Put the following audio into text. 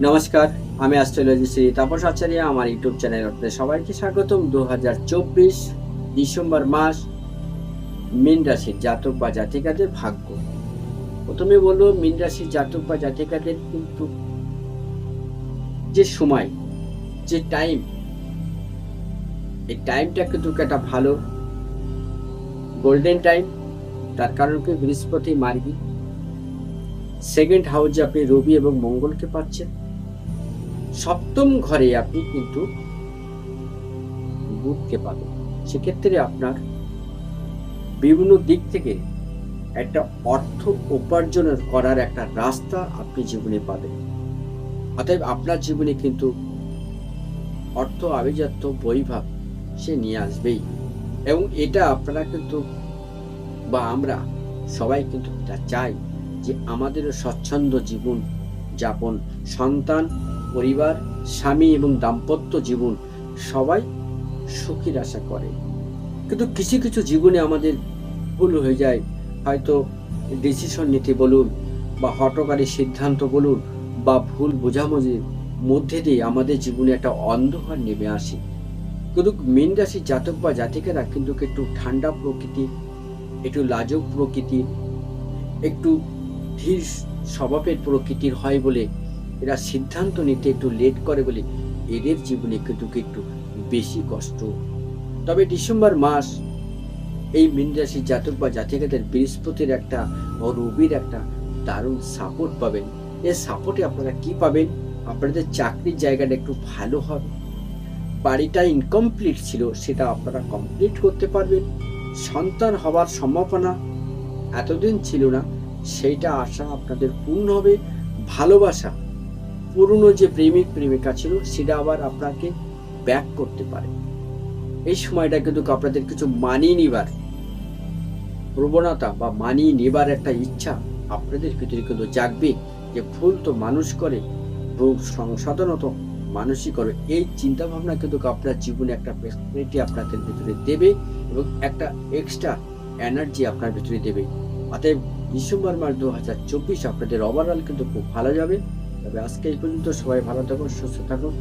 নমস্কার, আমি অ্যাস্ট্রোলজি শ্রী তাপস আচার্য। আমার ইউটিউব চ্যানেলে আপনাদের সবাইকে স্বাগতম। 2024 ডিসেম্বর মাস মীন রাশির জাতক বা জাতিকাদের ভাগ্য। প্রথমে বলবো, মীন রাশির জাতক বা জাতিকাদের কিন্তু যে সময়, যে টাইম, এই টাইমটা কিন্তু একটা ভালো গোল্ডেন টাইম। তার কারণ কি, বৃহস্পতি মার্গী, সেকেন্ড হাউসে আপনি রবি এবং মঙ্গলকে পাচ্ছেন, সপ্তম ঘরে আপনি কিন্তু বুধকে পাবেন। সেক্ষেত্রে আপনার বিভিন্ন দিক থেকে একটা অর্থ উপার্জন করার একটা রাস্তা আপনি জীবনে পাবেন। অতএব আপনার জীবনে কিন্তু অর্থ আভিজাত্য বৈভব সে নিয়ে আসবেই, এবং এটা আপনারা কিন্তু বা আমরা সবাই কিন্তু এটা চাই যে আমাদেরও স্বচ্ছন্দ জীবন যাপন, সন্তান, পরিবার, স্বামী এবং দাম্পত্য জীবন সবাই সুখীর আশা করে। কিন্তু কিছু কিছু জীবনে আমাদের ভুল হয়ে যায়, হয়তো ডিসিশন নিতে বলুন বা হঠকারী সিদ্ধান্ত বলুন বা ভুল বোঝাবুঝির মধ্যে দিয়ে আমাদের জীবনে একটা অন্ধকার নেমে আসে। কিন্তু মীন রাশির জাতক বা জাতিকেরা কিন্তু একটু ঠান্ডা প্রকৃতি, একটু লাজুক প্রকৃতির, একটু ধীর স্বভাবের প্রকৃতির হয় বলে এরা সিদ্ধান্ত নিতে একটু লেট করে বলে এদের জীবনে কিন্তু একটু বেশি কষ্ট। তবে ডিসেম্বর মাস এই মীন রাশির জাতক বা জাতিকাদের বৃহস্পতির একটা ও রবির একটা দারুণ সাপোর্ট পাবেন। এই সাপোর্টে আপনারা কি পাবেন? আপনাদের চাকরির জায়গাটা একটু ভালো হবে, বাড়িটা ইনকমপ্লিট ছিল সেটা আপনারা কমপ্লিট করতে পারবেন, সন্তান হওয়ার সম্ভাবনা এতদিন ছিল না সেইটা আশা আপনাদের পূর্ণ হবে, ভালোবাসা, পুরনো যে প্রেমিক প্রেমিকা ছিল সেটা আবার আপনাকে ব্যাক করতে পারে। এই সময়টা কিন্তু আপনাদের কিছু মানিয়ে নিবার প্রবণতা বা মানিয়ে নেবার একটা ইচ্ছা আপনাদের ভিতরে কিন্তু জাগবে, যে ভুল তো মানুষ করে, ভুল সংশোধন তো মানুষই করে। এই চিন্তা ভাবনা কিন্তু আপনার জীবনে একটা পার্সোনালিটি আপনাদের ভিতরে দেবে এবং একটা এক্সট্রা এনার্জি আপনার ভিতরে দেবে। অতএব ডিসেম্বর মাস 2024 আপনাদের ওভারঅল কিন্তু খুব ভালো যাবে। তবে আজকে এই পর্যন্ত, সবাই ভালো থাকুন, সুস্থ থাকুন।